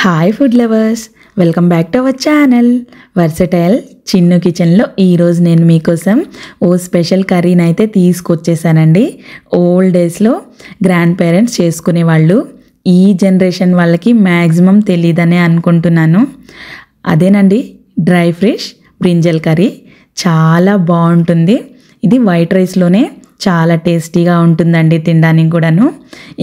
Hi food lovers, welcome back to our channel versatile Chinnu కిచెన్లో. ఈరోజు నేను మీకోసం ఓ స్పెషల్ కర్రీని అయితే తీసుకొచ్చేసానండి. ఓల్డ్ డేస్లో గ్రాండ్ పేరెంట్స్ చేసుకునేవాళ్ళు, ఈ జనరేషన్ వాళ్ళకి మ్యాక్సిమం తెలియదనే అనుకుంటున్నాను. అదేనండి డ్రై ఫిష్ బ్రింజల్ కర్రీ. చాలా బాగుంటుంది. ఇది వైట్ రైస్లోనే చాలా టేస్టీగా ఉంటుందండి తినడానికి కూడాను.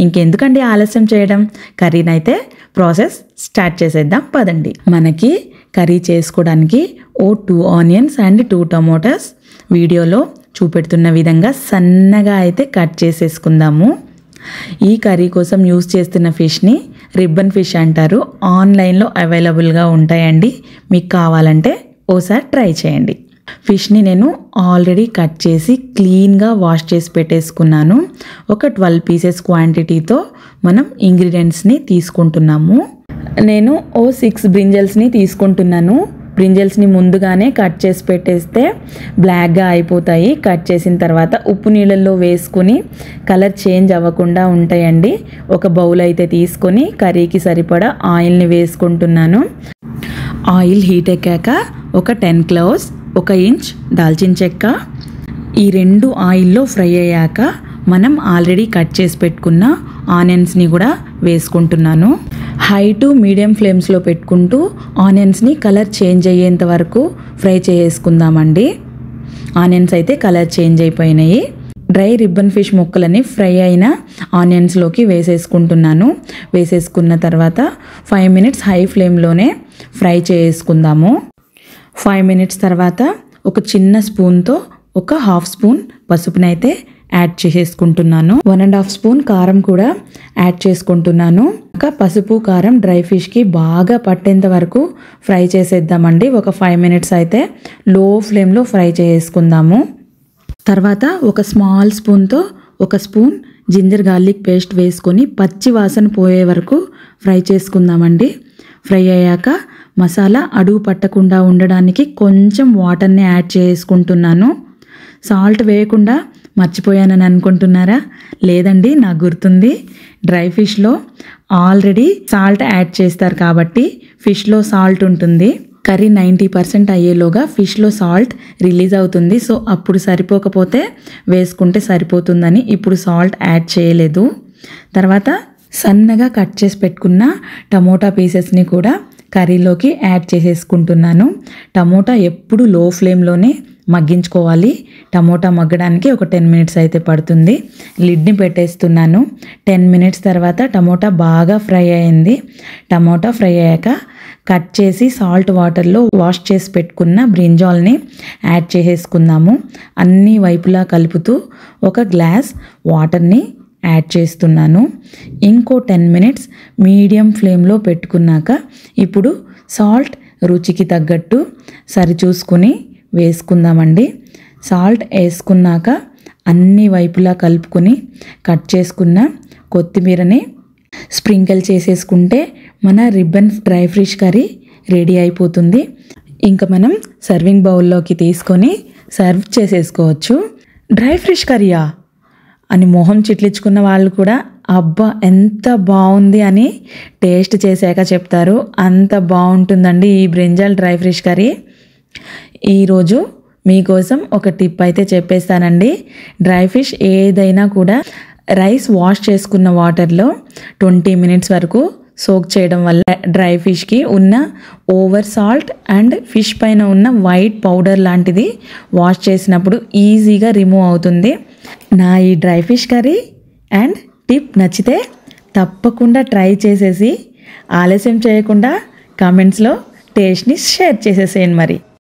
ఇంకెందుకండి ఆలస్యం చేయడం, కర్రీని అయితే ప్రాసెస్ స్టార్ట్ చేసేద్దాం పదండి. మనకి కర్రీ చేసుకోవడానికి 2 ఆనియన్స్ అండ్ 2 టమోటాస్ వీడియోలో చూపెడుతున్న విధంగా సన్నగా అయితే కట్ చేసేసుకుందాము. ఈ కర్రీ కోసం యూస్ చేస్తున్న ఫిష్ని రిబ్బన్ ఫిష్ అంటారు. ఆన్లైన్లో అవైలబుల్గా ఉంటాయండి. మీకు కావాలంటే ఓసారి ట్రై చేయండి. ఫిష్ని నేను ఆల్రెడీ కట్ చేసి క్లీన్గా వాష్ చేసి పెట్టేసుకున్నాను. ఒక 12 పీసెస్ క్వాంటిటీతో మనం ఇంగ్రీడియంట్స్ని తీసుకుంటున్నాము. నేను 6 బ్రింజల్స్ని తీసుకుంటున్నాను. బ్రింజల్స్ని ముందుగానే కట్ చేసి పెట్టేస్తే బ్లాక్గా అయిపోతాయి. కట్ చేసిన తర్వాత ఉప్పు నీళ్ళల్లో వేసుకొని కలర్ చేంజ్ అవ్వకుండా ఉంటాయండి. ఒక బౌల్ అయితే తీసుకొని కర్రీకి సరిపడా ఆయిల్ని వేసుకుంటున్నాను. ఆయిల్ హీట్ ఎక్కాక ఒక 10 క్లోవ్స్, 1 ఇంచ్ దాల్చిన చెక్క, ఈ 2 ఆయిల్లో ఫ్రై అయ్యాక మనం ఆల్రెడీ కట్ చేసి పెట్టుకున్న ఆనియన్స్ని కూడా వేసుకుంటున్నాను. హై టు మీడియం ఫ్లేమ్స్లో పెట్టుకుంటూ ఆనియన్స్ని కలర్ చేంజ్ అయ్యేంత వరకు ఫ్రై చేసుకుందామండి. ఆనియన్స్ అయితే కలర్ చేంజ్ అయిపోయినాయి. డ్రై రిబ్బన్ ఫిష్ ముక్కలని ఫ్రై అయిన ఆనియన్స్లోకి వేసేసుకుంటున్నాను. వేసేసుకున్న తర్వాత 5 మినిట్స్ హై ఫ్లేమ్లోనే ఫ్రై చేసుకుందాము. 5 మినిట్స్ తర్వాత ఒక చిన్న స్పూన్తో ఒక 1/2 స్పూన్ పసుపునైతే యాడ్ చేసేసుకుంటున్నాను. 1.5 స్పూన్ కారం కూడా యాడ్ చేసుకుంటున్నాను. పసుపు కారం డ్రై ఫిష్కి బాగా పట్టేంత వరకు ఫ్రై చేసేద్దామండి. ఒక 5 మినిట్స్ అయితే లో ఫ్లేమ్లో ఫ్రై చేసుకుందాము. తర్వాత ఒక స్మాల్ స్పూన్తో 1 స్పూన్ జింజర్ గార్లిక్ పేస్ట్ వేసుకొని పచ్చి వాసన పోయే వరకు ఫ్రై చేసుకుందామండి. ఫ్రై అయ్యాక మసాలా అడుగు పట్టకుండా ఉండడానికి కొంచెం వాటర్ని యాడ్ చేసుకుంటున్నాను. సాల్ట్ వేయకుండా మర్చిపోయానని అనుకుంటున్నారా? లేదండి, నాకు గుర్తుంది. డ్రై ఫిష్లో ఆల్రెడీ సాల్ట్ యాడ్ చేస్తారు కాబట్టి ఫిష్లో సాల్ట్ ఉంటుంది. కర్రీ 90% అయ్యేలోగా ఫిష్లో సాల్ట్ రిలీజ్ అవుతుంది. సో అప్పుడు సరిపోకపోతే వేసుకుంటే సరిపోతుందని ఇప్పుడు సాల్ట్ యాడ్ చేయలేదు. తర్వాత సన్నగా కట్ చేసి పెట్టుకున్న టమోటా పీసెస్ని కూడా కర్రీలోకి యాడ్ చేసేసుకుంటున్నాను. టమోటా ఎప్పుడు లో ఫ్లేమ్లోనే మగ్గించుకోవాలి. టమోటా మగ్గడానికి ఒక 10 మినిట్స్ అయితే పడుతుంది. లిడ్ని పెట్టేస్తున్నాను. 10 మినిట్స్ తర్వాత టమోటా బాగా ఫ్రై అయింది. టమోటా ఫ్రై అయ్యాక కట్ చేసి సాల్ట్ వాటర్లో వాష్ చేసి పెట్టుకున్న బ్రింజాల్ని యాడ్ చేసేసుకుందాము. అన్ని వైపులా కలుపుతూ ఒక గ్లాస్ వాటర్ని యాడ్ చేస్తున్నాను. ఇంకో 10 మినిట్స్ మీడియం ఫ్లేమ్లో పెట్టుకున్నాక ఇప్పుడు సాల్ట్ రుచికి తగ్గట్టు సరిచూసుకుని వేసుకుందామండి. సాల్ట్ వేసుకున్నాక అన్ని వైపులా కలుపుకొని కట్ చేసుకున్న కొత్తిమీరని స్ప్రింకిల్ చేసేసుకుంటే మన ribbon dry fish curry ready అయిపోతుంది. ఇంకా మనం సర్వింగ్ బౌల్లోకి తీసుకొని సర్వ్ చేసేసుకోవచ్చు. డ్రై ఫిష్ కర్రీయా అని మొహం చిట్లించుకున్న వాళ్ళు కూడా అబ్బా ఎంత బాగుంది అని టేస్ట్ చేశాక చెప్తారు. అంత బాగుంటుందండి ఈ బ్రింజల్ డ్రై ఫిష్ కర్రీ. ఈరోజు మీకోసం ఒక టిప్ అయితే చెప్పేస్తానండి. డ్రై ఫిష్ ఏదైనా కూడా రైస్ వాష్ చేసుకున్న వాటర్లో 20 మినిట్స్ వరకు సోక్ చేయడం వల్ల డ్రై ఫిష్కి ఉన్న ఓవర్ సాల్ట్ అండ్ ఫిష్ పైన ఉన్న వైట్ పౌడర్ లాంటిది వాష్ చేసినప్పుడు ఈజీగా రిమూవ్ అవుతుంది. నా ఈ dry fish curry and tip నచ్చితే తప్పకుండా ట్రై చేసేసి ఆలస్యం చేయకుండా కామెంట్స్లో టేస్ట్ని షేర్ చేసేసేయండి మరి.